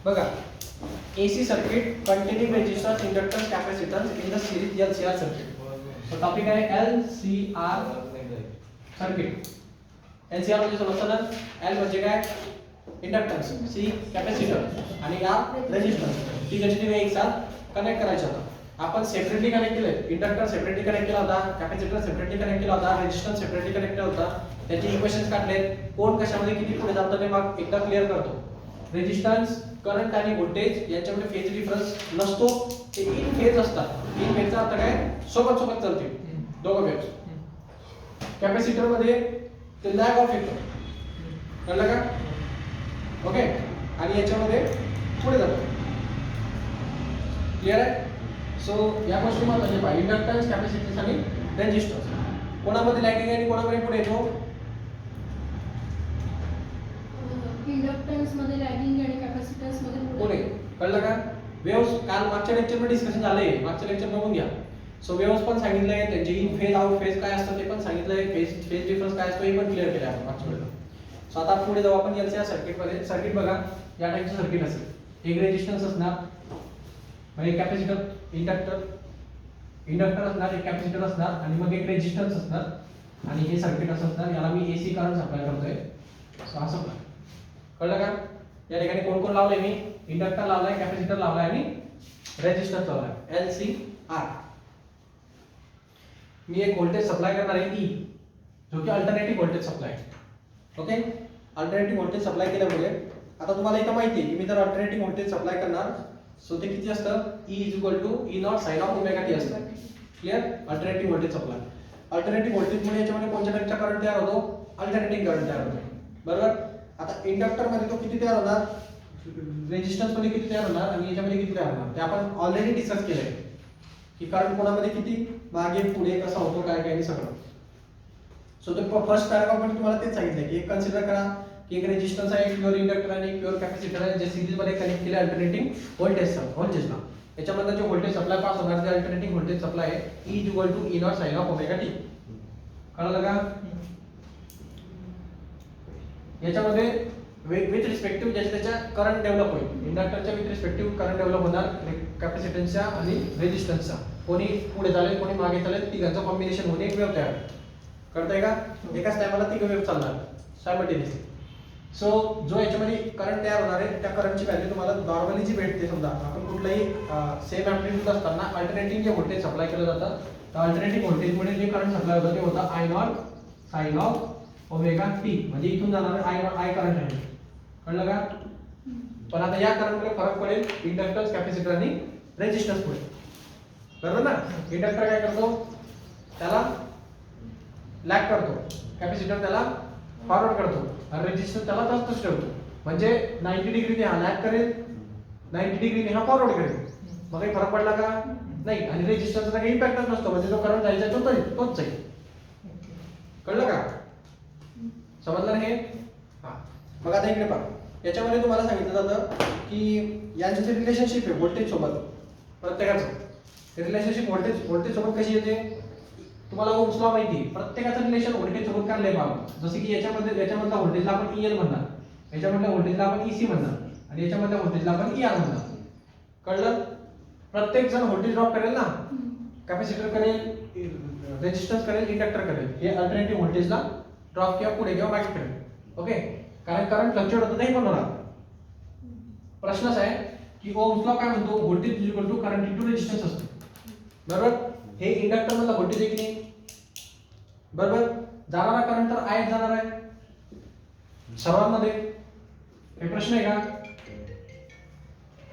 बघा, AC circuit containing resistors, inductors, capacitance in the series LCR circuit. So topic आहे LCR circuit. LCR म्हणजे समजतं ना, L म्हणजे काय, इंडक्टन्स, C कॅपॅसिटर आणि R रेजिस्टन्स. तिघांची तुम्ही एक साथ कनेक्ट करायचं होतं. आपण सेपरेटली कनेक्ट केले, इंडक्टर सेपरेटली कनेक्ट केला होता, कॅपॅसिटर सेपरेटली कनेक्ट केला होता, रेजिस्टन्स सेपरेटली कनेक्ट केला होता. त्याचे इक्वेशन्स काढले, कोण कशामध्ये किती पुढे जातं ते मग एकदा क्लिअर करतो. रेजिस्टन्स, करंट आणि व्होल्टेज यांच्यामध्ये फेज डिफरन्स नसतो, ते इन फेज असतात. इन फेजचा अर्थ काय, सोबत सोबत चालतील दोघं वेव्स. कॅपॅसिटर मध्ये ते लॅग ऑफ येतो, कळलं का? ओके, आणि याच्यामध्ये पुढे जातो. क्लिअर आहे? सो या गोष्टी महत्त्वाच्या पहा, इंडक्टन्स, कॅपॅसिटन्स आणि रेजिस्टन्स. कोणामध्ये लॅगिंग आणि कोणामध्ये पुढे येतो? इंडक्टन्स मध्ये लॅगिंग आणि कॅपॅसिटन्स मध्ये पुढे. कळलं का? वेव्स काल मागच्या लेक्चर मध्ये डिस्कशन झालंय, मागच्या लेक्चर बघून घ्या. सो वेव्स पण सांगितलंय, त्यांचे इन फेज आउट फेज काय असतं ते पण सांगितलंय, फेज डिफरन्स काय असतो हे पण क्लिअर केलं आपण मागच्या वेळेला. सो आता पुढे जाऊ आपण एलसीआर सर्किट मध्ये. सर्किट बघा, या टाइपचं सर्किट असेल. एक रेजिस्टन्स असणार, म्हणजे कॅपॅसिटर, इंडक्टर असणार, एक कॅपॅसिटर असणार आणि मग एक रेजिस्टन्स असणार आणि हे सर्किट असं असणार. याला मी एसी करंट सप्लाय करतोय. सो असं कळलं का? या ठिकाणी कोण कोण लावलंय मी? इंडक्टर लावलाय, कॅपॅसिटर लावलाय आणि रेजिस्टन्स लावलाय, LCR. मी एक व्होल्टेज सप्लाय करणार आहे E, जो की अल्टरनेटिव्ह व्होल्टेज सप्लाय आहे. ओके, अल्टरनेटिव्ह व्होल्टेज सप्लाय केल्यामुळे आता तुम्हाला इथं माहिती आहे की मी जर अल्टरनेटिव्ह व्होल्टेज सप्लाय करणार, सो ते किती असतं? E = E0 sin of omega t असतं. Clear? Alternative voltage supply. Alternative voltage मुळे याच्यामध्ये कोणत्या टाइपचा करंट तयार होतो? अल्टरनेटिंग करंट तयार होतो. बरोबर? आता इंडक्टर मध्ये तो किती तयार होणार, रेजिस्टन्स मध्ये किती तयार होणार आणि याच्यामध्ये किती तयार होणार ते आपण ऑलरेडी डिस्कस केलंय की करंट कोणामध्ये किती मागे पुढे कसा होतो, काय काय सगळं. सो ते फर्स्ट पॅराग्राफ मध्ये तुम्हाला तेच सांगितलंय की एक कन्सिडर करा की एक रेजिस्टन्स आहे, एक प्युअर इंडक्टर आणि एक प्युअर कॅपॅसिटर आहे, जे सीरीज मध्ये कनेक्ट केले अल्टरनेटिंग व्होल्टेजला. याच्यामध्ये जो व्होल्टेज सप्लाय पास होणार ते अल्टरनेटिंग व्होल्टेज सप्लाय आहे, E = E0 sin of omega t. कळलं का? याच्यामध्ये विथ रिस्पेक्टिव्ह ज्याच्या त्याच्या करंट डेव्हलप होईल. इंडक्टरच्या विथ रिस्पेक्टिव्ह करंट डेव्हलप होणार, कॅपॅसिटन्सच्या आणि रेजिस्टन्सचा. कोणी पुढे चालेल, कोणी मागे चालेल, तिघांचं कॉम्बिनेशन होऊन एक वेव्ह तयार. कळतंय का? एकाच टायमाला तिघ वेव्ह चालणार सायमल्टेनियसली. सो जो याच्यामध्ये करंट तयार होणार आहे त्या करंटची व्हॅल्यू तुम्हाला नॉर्मली जी भेटते, समजा आपण कुठलाही सेम ॲम्प्लिट्यूड असताना अल्टरनेटिंग जे व्होल्टेज सप्लाय केलं जातं, तर अल्टरनेटिंग व्होल्टेजमुळे जे करंट सप्लाय होतं ते होतं I0 sin of omega t, म्हणजे इथून जाणार I करंट आहे. कळलं का? पण आता या करंटमुळे फरक पडेल इंडक्टन्स, कॅपॅसिटर आणि रेजिस्टन्स पुढे. बरोबर ना? इंडक्टर काय करतो, त्याला लॅग करतो, कॅपॅसिटर त्याला फॉरवर्ड करतो आणि रेजिस्टन्स त्याला तसंच ठेवतो. म्हणजे 90 डिग्रीने हा लॅग करेल, 90 डिग्रीने हा फॉरवर्ड करेल. मग काही फरक पडला का? नाही. आणि रेजिस्टन्सचा काही इम्पॅक्टच नसतो, म्हणजे जो करंट जायचा तोच जाईल. कळलं का? समजलं हे? हा. मग आता इकडे पहा, याच्यामध्ये तुम्हाला सांगितलं जातं की यांचं जे रिलेशनशिप आहे व्होल्टेज सोबत प्रत्येकाचं रिलेशनशिप व्होल्टेज सोबत कशी येते, तुम्हाला ओम्स लॉ माहिती आहे. प्रत्येकाचं रिलेशन व्होल्टेज सोबत काढलंय बाबा. जसे की याच्यामधला व्होल्टेजला आपण EL म्हणणार, याच्यामधल्या व्होल्टेजला आपण EC म्हणणार आणि याच्यामधल्या व्होल्टेजला आपण ER म्हणणार. कळलं? प्रत्येक जण व्होल्टेज ड्रॉप करेल ना, कॅपॅसिटर करेल, रेजिस्टन्स करेल, इंडक्टर करेल. हे अल्टरनेटिव्ह व्होल्टेजला ड्रॉप किंवा पुढे किंवा मागे करेल. ओके, कारण करंट फ्लक्च्युएट होतं नाही पण होणार. प्रश्नच आहे की ओम्स लॉ काय म्हणतो, व्होल्टेज = करंट * रेजिस्टन्स असतो. बरोबर? हे इंडक्टर मधला व्होल्टेज आहे की नाही? बरोबर? जाणारा करंट तर I जाणार आहे सर्वांमध्ये. हे प्रश्न आहे का?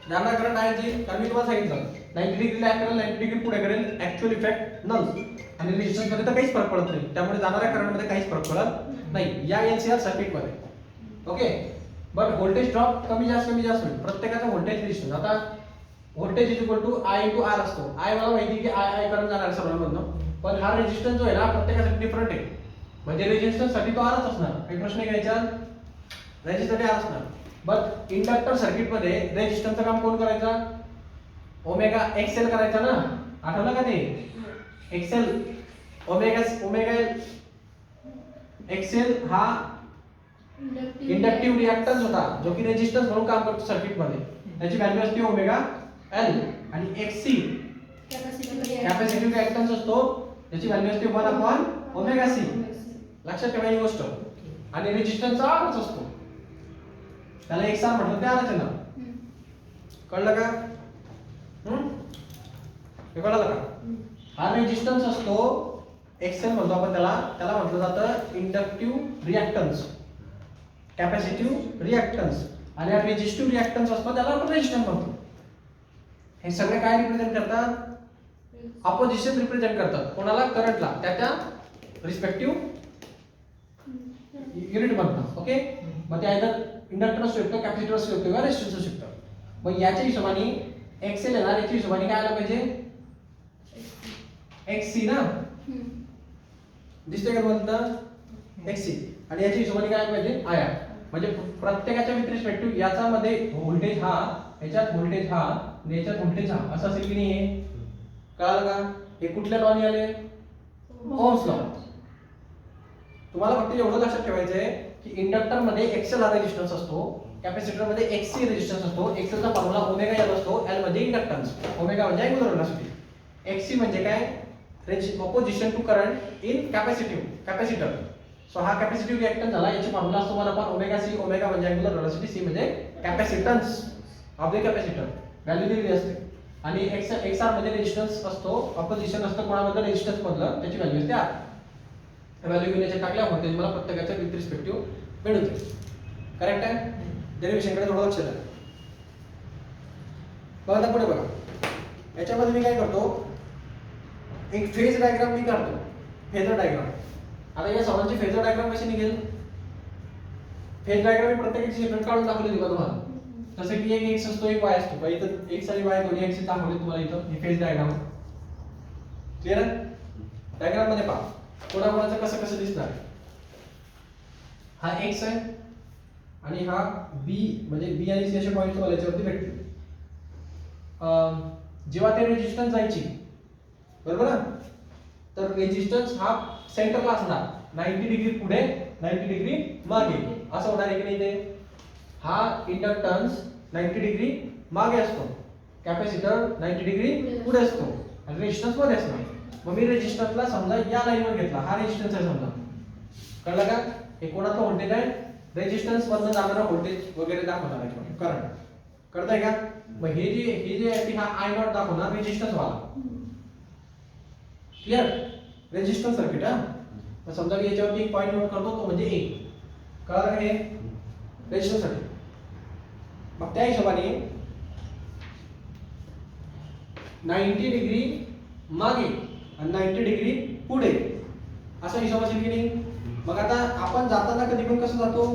जाणारा करंट I जी, कारण मी तुम्हाला सांगितलं 90 डिग्री लॅग करेल, 90 डिग्री पुढे करेल, ऍक्च्युअल इफेक्ट नल. आणि रेजिस्टन्स मध्ये तर काहीच फरक पडत नाही, त्यामुळे जाणाऱ्या करंट मध्ये काहीच फरक पडत नाही या LCR सर्किट मध्ये. ओके, बट व्होल्टेज ड्रॉप कमी जास्त होईल प्रत्येकाचा व्होल्टेज रेजिस्टन्स. आता व्होल्टेज = I × R असतो. I मला माहिती की I करंट जाणार आहे सर्वांमधनं, पण हा रेजिस्टन्स जो आहे ना प्रत्येकासाठी डिफरंट आहे. म्हणजे रेजिस्टन्स साठी तो Rच असणार, काही प्रश्न आहे का याच्यात? रेजिस्टन्स साठी R असणार. बट इंडक्टर सर्किट मध्ये रेजिस्टन्सचं काम कोण करायचा? ओमेगा XL करायचा ना, आठवलं का ते? XL ओमेगा XL हा इंडक्टिव्ह रिअॅक्टन्स होता, जो की रेजिस्टन्स म्हणून काम करतो सर्किट मध्ये. त्याची व्हॅल्यू असते ओमेगा एल आणि एक्ससी कॅपॅसिटिव्ह रिॲक्टन्स असतो त्याची व्हॅल्यू असते 1 अपॉन ओमेगा सी. लक्षात ठेवा ही गोष्ट. आणि रेजिस्टन्सचा आरच असतो त्याला एक सार म्हटलं त्या आरच ना. कळलं का? हे कळलं का? हा रेजिस्टन्स असतो एक्सेल म्हणतो आपण त्याला म्हटलं जातं इंडक्टिव्ह रिॲक्टन्स कॅपॅसिटिव्ह रिॲक्टन्स. आणि हा रेजिस्टिव्ह रिॲक्टन्स असतो त्याला आपण रेजिस्टन्स म्हणतो. हे सगळे काय रिप्रेझेंट करतात? ऑपोजिशन रिप्रेझेंट करतात. कोणाला? करंटला त्या रिस्पेक्टिव्ह युनिट म्हणतात. ओके. मग ते आयदर इंडक्टर असू शकतो कॅपॅसिटर असू शकतो किंवा रेजिस्टन्स असू शकतो. मग याच्या हिशोबाने एक्सेल आहे ना याच्या हिशोबाने काय आलं पाहिजे? एक्ससी ना दिसतंय का तुम्हाला? एक्ससी. आणि याच्या हिशोबाने काय पाहिजे? आया. म्हणजे प्रत्येकाच्या विथ रिस्पेक्टिव्ह याच्यामध्ये व्होल्टेज हा याच्यात व्होल्टेज हा आणि याच्यात व्होल्टेज हा असं असेल की नाही? कळालं का? हे कुठल्या लॉनी आले? Ohm's law. तुम्हाला फक्त एवढं लक्षात ठेवायचं आहे की इंडक्टर मध्ये एक्सेल हा रेजिस्टन्स असतो कॅपॅसिटर मध्ये एक्ससी रेजिस्टन्स असतो. एक्सेलचा फॉर्म्युला ओमेगा एल असतो. एल म्हणजे इंडक्टन्स ओमेगा म्हणजे अँगुलर व्हेलॉसिटी. एक्ससी म्हणजे काय? Opposition to current in capacitor. So हा कॅपॅसिटिव्ह रिॲक्टन्स झाला. याची फॉर्म्युला असतो 1 अपॉन ओमेगा सी. ओमेगा म्हणजे अँगुलर व्हेलॉसिटी सी म्हणजे capacitance of the capacitor value दिलेली असते. आणि एक्सआर मध्ये रेजिस्टन्स असतो ऑपोजिशन असतं कोणाबद्दल? रेजिस्टन्स मधलं त्याची व्हॅल्यू असते आर. व्हॅल्यू घेण्याच्या टाकल्या व्होल्टेज मला प्रत्येकाच्या विथ रिस्पेक्टिव्ह मिळते. करेक्ट आहे? डेरिव्हेशन कडे थोडं लक्ष द्या. बघा आता पुढे बघा. याच्यामध्ये मी काय करतो एक फेज डायग्राम मी काढतो. Phasor diagram. आता या सर्वांची फेजर डायग्राम कशी निघेल? फेज डायग्राम मी प्रत्येकाची सेपरेट काढून दाखवली तुम्हाला. जसं की एक एक्स असतो एक वाय असतो. बघा इथं एक्स आणि वाय दोन्ही एक्सिस दाखवले तुम्हाला इथं. ही फेज डायग्राम. क्लियर आहे? डायग्राम मध्ये पहा कोणाकोणाचं कसं कसं दिसणार. हा एक्स आहे आणि हा बी म्हणजे बी आणि सी असे पॉईंट तुम्हाला याच्यावरती भेटतील. जेव्हा ते रेजिस्टन्स जायची बरोबर ना तर रेजिस्टन्स हा सेंटरला असणार 90 डिग्री पुढे 90 डिग्री मागे असं होणार आहे की नाही? ते हा इंडक्टन्स 90 डिग्री मागे असतो कॅपॅसिटर 90 डिग्री पुढे असतो आणि रेजिस्टन्स मध्ये असणार. मग मी रेजिस्टन्सला समजा या लाईनवर घेतला. हा रेजिस्टन्स आहे समजा. कळलं का? हे कोणाचं व्होल्टेज आहे? रेजिस्टन्स मधनं जाणारा व्होल्टेज वगैरे दाखवणार आहे करंट. कळतंय का? मग हे जे आहे ते हा आय नॉट दाखवणार रेजिस्टन्स वाला. क्लियर? Resistance circuit. हा मग समजा मी याच्यावरती एक पॉईंट नोट करतो तो म्हणजे ए. कळलं का? हे रेजिस्टन्स सर्किट. मग त्या हिशोबाने 90 डिग्री मागे आणि 90 डिग्री पुढे असा हिशोब असेल की नाही? मग आता आपण जाताना कधी पण कसं जातो?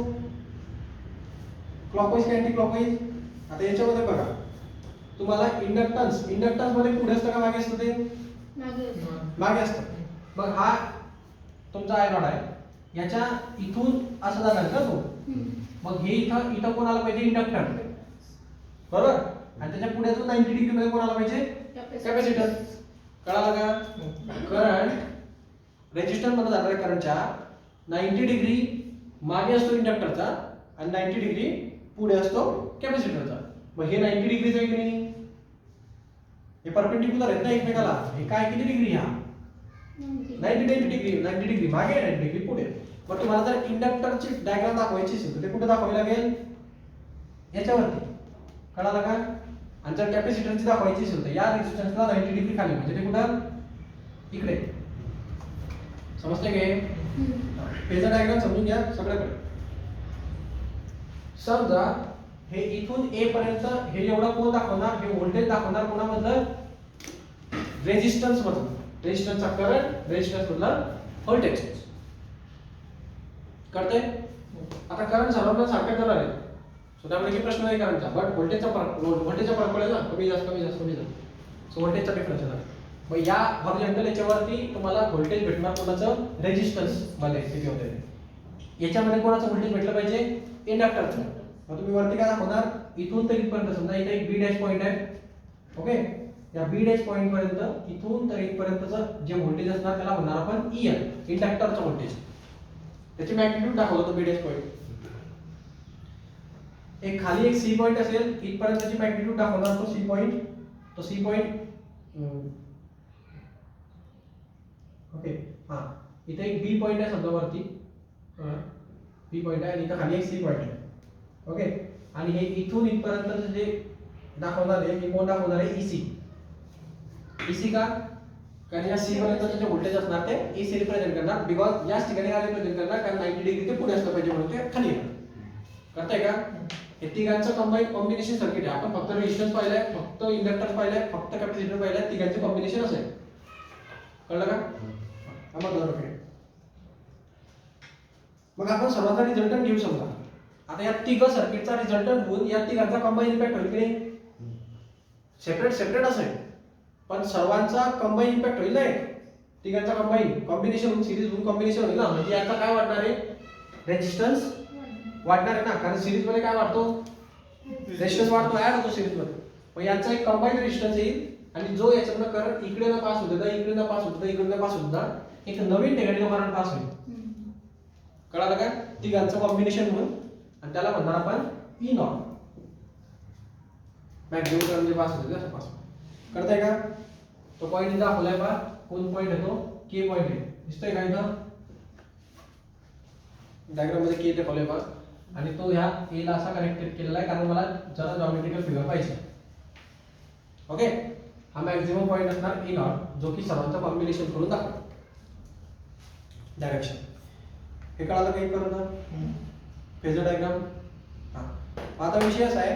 क्लॉकवाईज की अँटी क्लॉकवाईज? आता याच्यामध्ये बघा तुम्हाला इंडक्टन्स मध्ये पुढे असतं का मागे असतं? ते मागे असतं. मग हा तुमचा आय नॉट आहे. याच्या इथून असं जाणार का तो? मग हे इथं कोण आलं पाहिजे? इंडक्टर. बरोबर. आणि त्याच्या पुढे जो 90 डिग्री मध्ये कोण आला पाहिजे? कॅपॅसिटर. कळालं का? करंट रेजिस्टन्स मध्ये जाणाऱ्या करंटच्या 90 डिग्री मागे असतो इंडक्टरचा आणि 90 डिग्री पुढे असतो कॅपॅसिटरचा. मग हे 90 डिग्रीच आहे की नाही? हे परपेंडिक्युलर आहेत ना एकमेकाला. हे काय किती डिग्री? हा 90 डिग्री मागे 90 डिग्री पुढे. मग तुम्हाला जर इंडक्टरची डायग्राम दाखवायची असेल तर ते कुठे दाखवावी लागेल? याच्यावरती. कळालं का? आणि जर कॅपॅसिटरची दाखवायची असेल तर या रेजिस्टन्सला 90 डिग्री खाली म्हणजे ते कुठं? इकडे. समजते का? फेजर डायग्राम समजून घ्या सगळ्याकडे. समजा हे इथून ए पर्यंत हे एवढं कोण दाखवणार? हे व्होल्टेज दाखवणार कोणामधलं? रेजिस्टन्स मधलं. रेजिस्टन्सचा करंट रेजिस्टन्स मधला व्होल्टेज. कळतंय? आता करंट सर्वांना सारखा करणार आहे. सो त्यामुळे काही प्रश्न नाही करंटचा. बट व्होल्टेजचा फरक पडेल ना. कमी जास्त. सो व्होल्टेजचा डिफरन्स आहे. मग या हॉरिझॉन्टल याच्यावरती तुम्हाला व्होल्टेज भेटणार कोणाचं? रेजिस्टन्स मध्ये किती होते. याच्यामध्ये कोणाचं व्होल्टेज भेटलं पाहिजे? इंडक्टरचं. मग तुम्ही वरती काय दाखवणार? इथून तर इथपर्यंत समजा इथे एक बी डॅश पॉईंट आहे. ओके. या बी डॅश पॉईंट पर्यंत इथून तर इथपर्यंतचं जे व्होल्टेज असणार त्याला म्हणणार आपण ईएल इंडक्टरचं व्होल्टेज. त्याची मॅग्निट्यूड दाखवतो बी डॅश पॉईंट. एक खाली एक सी पॉईंट असेल, इथपर्यंतची मॅग्निट्यूड दाखवणार तो सी पॉईंट. तो सी पॉईंट ओके हां, इथे एक बी पॉईंट आहे समजा वरती, बी पॉईंट आहे आणि इथं खाली एक सी पॉईंट आहे. ओके, आणि हे इथून इथपर्यंत जे दाखवणार आहे हे कोण दाखवणार आहे? ईसी. ईसी का? कारण या सी पर्यंतचे जे व्होल्टेज असणार ते ईसी रिप्रेझेंट करणार, बिकॉज याच ठिकाणी काय रिप्रेझेंट करणार, कारण 90 डिग्री ते पुढे असलं पाहिजे म्हणून ते खाली येणार. कळतंय का? हे तिघांचं कंबाईन कॉम्बिनेशन सर्किट आहे. आपण फक्त रेजिस्टन्स पाहिलाय, फक्त इंडक्टर पाहिलाय, फक्त कॅपॅसिटर पाहिलाय, तिघांचे कॉम्बिनेशन असेल. कळलं का? मग आपण सर्वांचा रिझल्टंट घेऊ समजा. आता या तिघ सर्किटचा रिझल्टंट होऊन या तिघांचा कंबाईन इम्पॅक्ट होईल की नाही? सेपरेट सेपरेट असेल, पण सर्वांचा कंबाईन इम्पॅक्ट होईल नाही. तिघांचा कंबाईन कॉम्बिनेशन होऊन सिरीज होऊन कॉम्बिनेशन होईल ना, म्हणजे याचा काय वाढणार आहे? रेजिस्टन्स वाढणार आहे ना, कारण सिरीज मध्ये काय वाढतो? रेजिस्टन्स वाढतो, ऍड होतो सिरीज मध्ये. मग यांचा एक कंबाईन रेजिस्टन्स येईल आणि जो याच्यातनं करंट इकडे ना पास होतं, इकडे ना पास होतं, इकडे ना पास होतं, एक नवीन ठिकाणी तो करंट पास होईल. कळालं का? तिघांचं कॉम्बिनेशन म्हणून, आणि त्याला म्हणणार आपण ई नॉट. मॅक्झिमम करंट जे पास होते त्याचा पास. कळतंय का? तो पॉईंट इथं दाखवलाय पहा. कोण पॉईंट आहे तो? के पॉईंट आहे. दिसतोय का इथं? डायग्राम मध्ये के दाखवलाय पहा. आणि तो ह्या ए ला असा कनेक्टेड केलेला आहे कारण मला जरा जॉमेट्रिकल फिगर पाहिजे. ओके, हा मॅक्झिमम पॉईंट असणार ई नॉट, जो की सर्वांचं कॉम्बिनेशन करून दाखवतो डायरेक्शन. हे कळालं काही करून? Phasor diagram. आता विषय असा आहे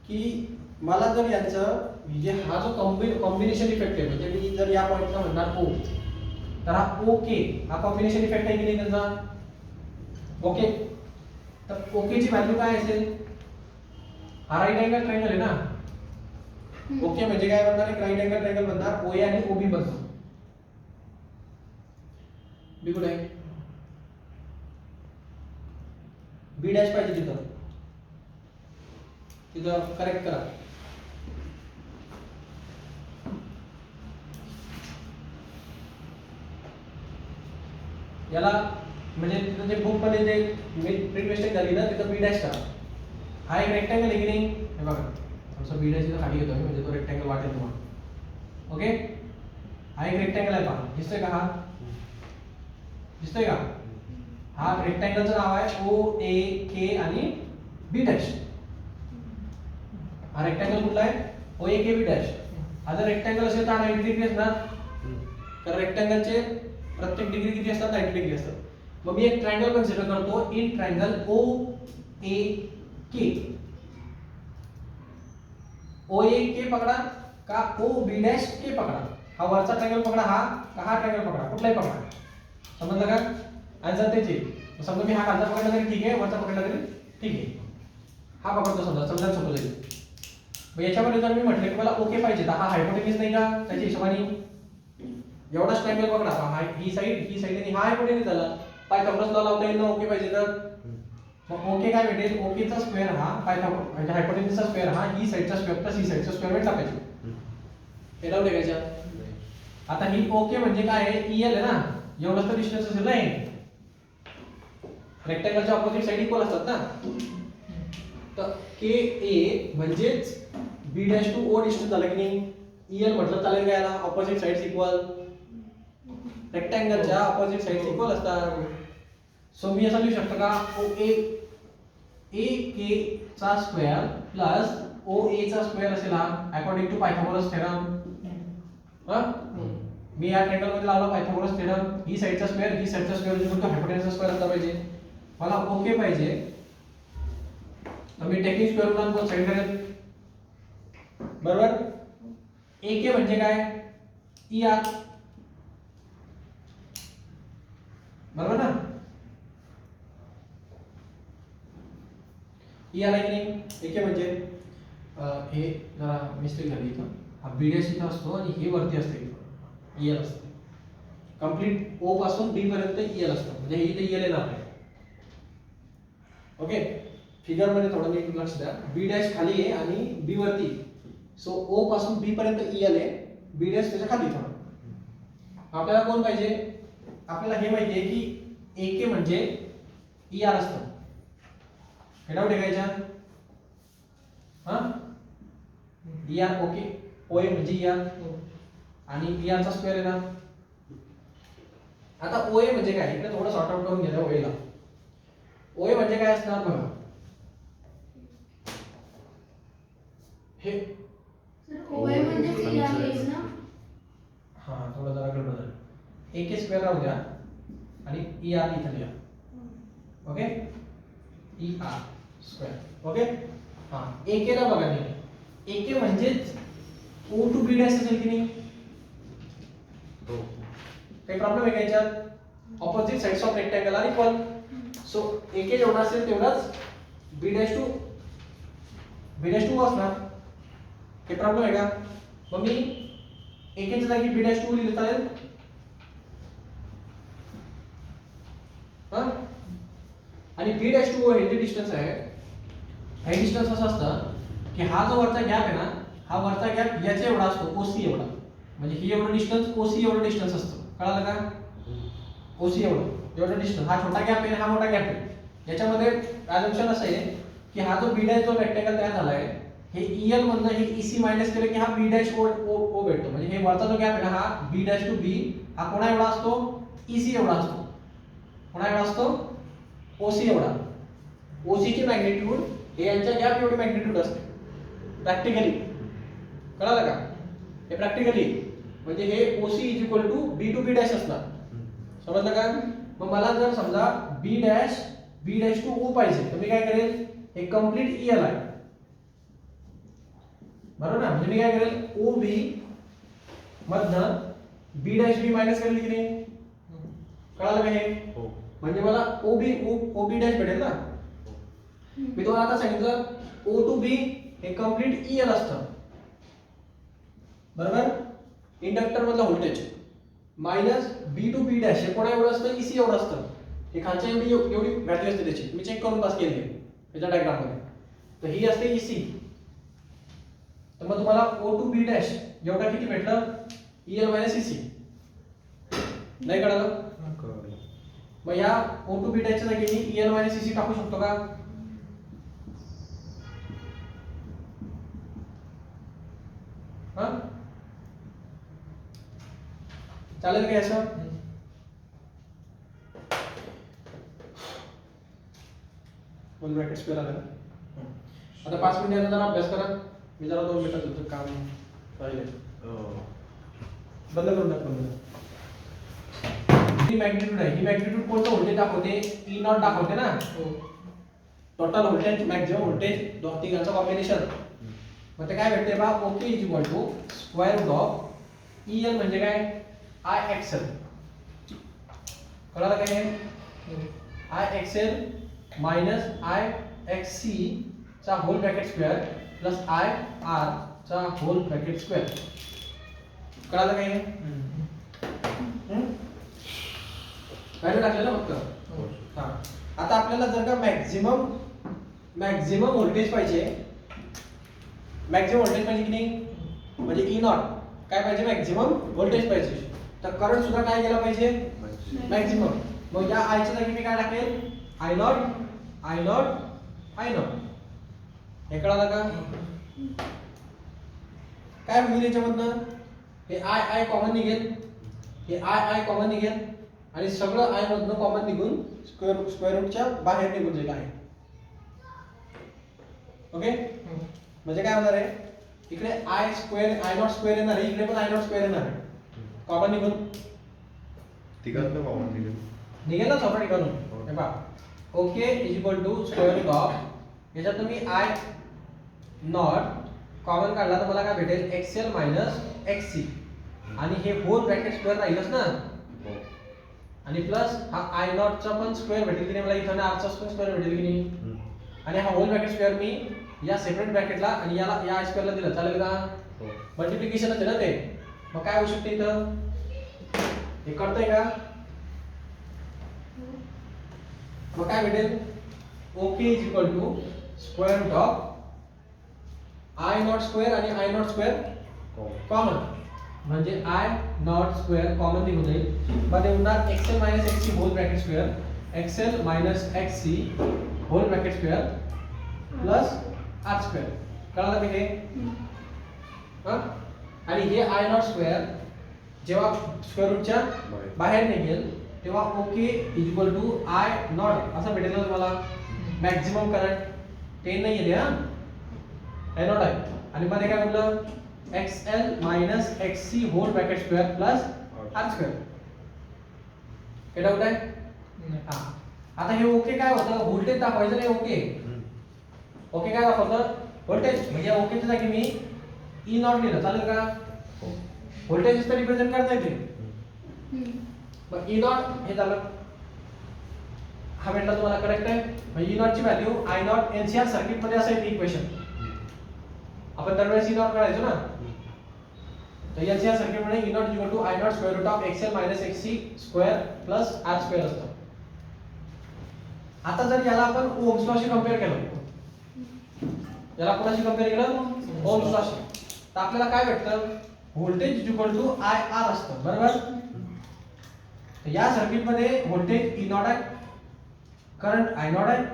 की मला जर यांचं म्हणजे हा जो कॉम्बिनेशन इफेक्ट आहे, म्हणजे मी जर या पॉईंटला म्हणणार ओ, तर हा ओके हा कॉम्बिनेशन इफेक्ट आहे की नाही त्यांचा? ओके, तर ओके ची व्हॅल्यू काय असेल? हा राईट अँगल ट्रायंगल आहे ना. ओके म्हणजे काय बनणार? एक राईट अँगल ट्रायंगल बनणार, ओए आणि ओबी बनतो. बी कुठे आहे? बी डॅश पाहिजे तिथं, तिथं करेक्ट करा. याला म्हणजे तिथं जे बुक मध्ये जे प्रिंट मिस्टेक झाली ना, तिथं बी डॅश करा. हा एक रेक्टँगल आहे की नाही? हे बघा, थोडंसं बी डॅश इथं खाली घेतो मी, म्हणजे तो रेक्टँगल वाटेल तुम्हाला. ओके, हा एक रेक्टँगल आहे पहा. दिसतोय का? हा दिसतोय का? हा रेक्टँगलचं नाव आहे ओ ए के आणि बी डॅश. हा रेक्टँगल कुठला आहे? ओ ए के बी डॅश. हा जर रेक्टँगल असेल तर 90 डिग्री असणार, तर रेक्टँगलचे प्रत्येक डिग्री किती असतात? 90 डिग्री असतात. मग मी एक ट्रायंगल कन्सिडर करतो, इन ट्रायंगल ओ ए के. ओ ए के पकडा का ओ बी डॅश के पकडा? हा वरचा ट्रायंगल पकडा, हा ट्रायंगल पकडा, कुठलाही पकडा. समजलं का? आन्सर त्याची. समजा मी हा खालचा पकडला तरी ठीक आहे, वरचा पकडला तरी ठीक आहे. हा पकडतो समजा, समजा सोपं जाईल. मग याच्यामध्ये जर मी म्हटलं की मला ओके पाहिजे, तर हा हायपोटेन्यूज नाही का? त्याच्या हिशोबाने एवढाच ट्रायंगल पकडा, हा ही साइड आणि हा हायपोटेन्यूज झाला. पायथागोरस लॉ लावता येईल ना ओके पाहिजे तर. मग ओके काय भेटेल? ओकेचा स्क्वेअर हा पायथागोरस म्हणजे हायपोटेन्यूजचा स्क्वेअर हा ही साइडचा स्क्वेअर प्लस ही साइडचा स्क्वेअर मध्ये टाकायचे. हे लावले का? आता ही ओके म्हणजे काय आहे? ईएल आहे ना, एवढंच तर डिस्टन्स असेल ना. रेक्टँगलच्या ऑपोजिट साइड इक्वल असतात ना, तर के ए म्हणजेच B dash two O distance झाला की नाही? ईएल म्हटलं चालेल का याला? ऑपोजिट साइड्स इक्वल, रेक्टँगलच्या ऑपोजिट साइड्स इक्वल असतात. सो मी असं लिहू शकतो का? ओ ए के चा स्क्वेअर प्लस ओ ए चा स्क्वेअर असेल हा, अकॉर्डिंग टू पायथागोरस थेरम. मी या ट्रायंगल मध्ये लावला पायथागोरस थेरम. ही साइडचा स्क्वेअर ही साइडचा स्क्वेअर इक्वल टू हायपोटेन्यूजचा स्क्वेअर असला पाहिजे. मला ओके पाहिजे, तर मी taking square root on both side करेल. बरोबर? ए के म्हणजे काय? E R. बरोबर ना? ई आर आहे की नाही? ए के म्हणजे हे जरा मिस्टेक झाली इथं. हा बी डॅश इथं असतो आणि हे वरती असते इथं ई एल असते. कंप्लीट ओ पासून डी पर्यंत ई एल असतं, म्हणजे हे इथे ई एल येणार नाही. ओके, फिगर मध्ये थोडं नीट लक्ष द्या. बी डॅश खाली आहे आणि बी वरती. सो ओ पासून बी पर्यंत ई एल आहे, बी डॅश त्याच्या खाली थोडं. आपल्याला कोण पाहिजे? आपल्याला हे माहिती आहे की ए के म्हणजे ई आर असतं. हे डाऊट आहे का याच्यात? हा ER ओके OA म्हणजे ER आणि ER चा स्क्वेअर आहे ना. आता OA म्हणजे काय इकडे थोडं सॉर्ट आउट करून घ्या OA ला. OA म्हणजे काय असणार बघा हे सर ओए म्हणजे सी आहे ना. हा थोडं जरा गडबड झालं. AK स्क्वेअर राहू द्या आणि ER इथे लिहा. Okay ER square okay. हा AK ला बघा नाही AK म्हणजेच O to B डॅश असेल की नाही. काही प्रॉब्लेम आहे का याच्यात opposite sides of rectangle are equal. So AK जेवढा असेल तेवढाच B डॅश टू असणार. काही प्रॉब्लेम आहे का. मग मी AK च्या जागी B डॅश टू लिहिलं चालेल. हा आणि B डॅश टू हे जे डिस्टन्स आहे हे डिस्टन्स असं असतं की हा जो वरचा गॅप आहे ना हा वरचा गॅप याच्या एवढा असतो OC एवढा. म्हणजे ही एवढं डिस्टन्स OC एवढं डिस्टन्स असतं. कळालं का. OC एवढं डिस्टन्स हा छोटा गॅप आहे हा मोठा गॅप आहे. याच्यामध्ये अजम्पशन असं आहे की हा जो B डॅश जो रेक्टँगल तयार झाला आहे हे EL मधनं हे EC मायनस केलं की हा B डॅश O भेटतो. म्हणजे हे वरचा जो गॅप आहे ना हा B डॅश टू B हा कोणा एवढा असतो EC एवढा असतो. कोणा एवढा असतो OC एवढा. OC ची मॅग्निट्यूड हे यांच्या गॅप एवढी मॅग्निट्यूड असते प्रॅक्टिकली. कळालं का. हे प्रॅक्टिकली म्हणजे हे OC is equal to B to B dash असणार. समजलं का. मग मला जर समजा B डॅश टू O पाहिजे तर मी काय करेल हे कंप्लीट EL आहे बरोबर ना. म्हणजे मी काय करेल OB मधनं B डॅश B मायनस करेल की नाही. कळालं का हे. म्हणजे मला OB डॅश भेटेल ना. मी तुम्हाला आता सांगितलं O टू B हे कंप्लीट EL असतं बरोबर. इंडक्टर मधलं voltage minus B to B dash हे कोणा एवढं असतं EC एवढं असतं. हे खालच्या एवढी व्हॅल्यू असते त्याची. मी चेक करून पास केली आहे याच्या डायग्राम मध्ये. तर ही असते EC. तर मग तुम्हाला O टू B डॅश एवढा किती भेटलं EL मायनस EC. नाही कळालं. मग या O टू B डॅशच्या जागी मी EL मायनस EC टाकू शकतो का. हा चालेल का असं. वन ब्रॅकेट स्क्वेअर आलं ना. आता 5 मिनिटांचा जरा अभ्यास करा. मी जरा 2 मिनिटात होतं काम राहिले. बंद करून टाक. ही मॅग्निट्यूड आहे. ही मॅग्निट्यूड कोणतं व्होल्टेज दाखवते E नॉट दाखवते ना. टोटल व्होल्टेज मॅक्सिमम व्होल्टेज दोघांचं कॉम्बिनेशन. मग ते काय भेटते बा O K is equal to square root of EL म्हणजे काय IXL. कळालं काय हे IXL मायनस IXC चा whole bracket square plus IR चा होल ब्रॅकेट स्क्वेअर. कळालं काय हे. व्हॅल्यू टाकलं ना फक्त. हा आता आपल्याला जर का मॅक्झिमम व्होल्टेज पाहिजे की नाही. म्हणजे E नॉट काय पाहिजे मॅक्झिमम व्होल्टेज पाहिजे. तर करंट सुद्धा काय गेला पाहिजे मॅक्झिमम. मग या I च्या जागी मी काय टाकेल I नॉट. हे कळालं का. काय होईल याच्यामधनं हे I कॉमन निघेल. हे I कॉमन निघेल आणि सगळं I मधनं कॉमन निघून स्क्वेअर रूटच्या बाहेर निघून जाईल आहे. ओके म्हणजे काय होणार आहे इकडे I नॉट स्क्वेअर येणार आहे. इकडे पण I नॉट स्क्वेअर येणार आहे. कॉमन निघून तिघांना कॉमन निघेल ना चौकटी करून. हे पहा O K is equal to square root of याच्यात तुम्ही I नॉट कॉमन काढला तर मला काय भेटेल XL मायनस XC आणि हे होल ब्रॅकेट स्क्वेअर राहीलच ना. आणि प्लस हा I नॉट चा पण स्क्वेअर भेटेल की नाही मला इथं R चा स्क्वेअर भेटेल की नाही. आणि हा होल ब्रॅकेट स्क्वेअर मी या सेपरेट ब्रॅकेटला आणि याला या I स्क्वेअरला दिलं चालेल का. मल्टिप्लिकेशन आहे ना ते. मग काय होऊ शकते इथं हे कळतंय का. मग काय भेटेल O K is equal to square root of I not square आणि I नॉट स्क्वेअर कॉमन म्हणजे I नॉट स्क्वेअर कॉमन निघून जाईल. मग ते होणार XL minus XC whole bracket square XL minus XC whole bracket square plus R square. कळालं की हे हा आणि हे आय नॉट स्क्वेअर जेव्हा स्क्वेअर रूटच्या बाहेर निघेल तेव्हा O K is equal to I not असं भेटेल ना तुम्हाला मॅक्झिमम करंट ते नाही येते हा आय नॉट आहे आणि मध्ये काय म्हटलं XL minus XC whole bracket square plus R square हे डाऊट आहे हा आता हे ओके काय होतं व्होल्टेज दाखवायचं नाही ओके ओके काय दाखवतं व्होल्टेज म्हणजे ओकेच्या जागी मी ई नॉट लिहिलं चालेल का व्होल्टेज तर रिप्रेझेंट करता येते मग ई नॉट हे झालं हा भेटला तुम्हाला करेक्ट आहे म्हणजे ई नॉट ची value I not NCR circuit मध्ये असेल इक्वेशन आपण दरवेळेस ई नॉट काढायचो ना तर एनसीआर सर्किट मध्ये E not equal to I not square root of XL minus XC square plus R square असतं आता जर याला आपण ओम्स लॉशी कंपेअर केलं याला कोणाशी कंपेअर केलं ओम्स लॉशी तर आपल्याला काय भेटतं voltage equal to I R असतं बरोबर तर या सर्किट मध्ये व्होल्टेज ई नॉट आहे करंट आय नॉट आहे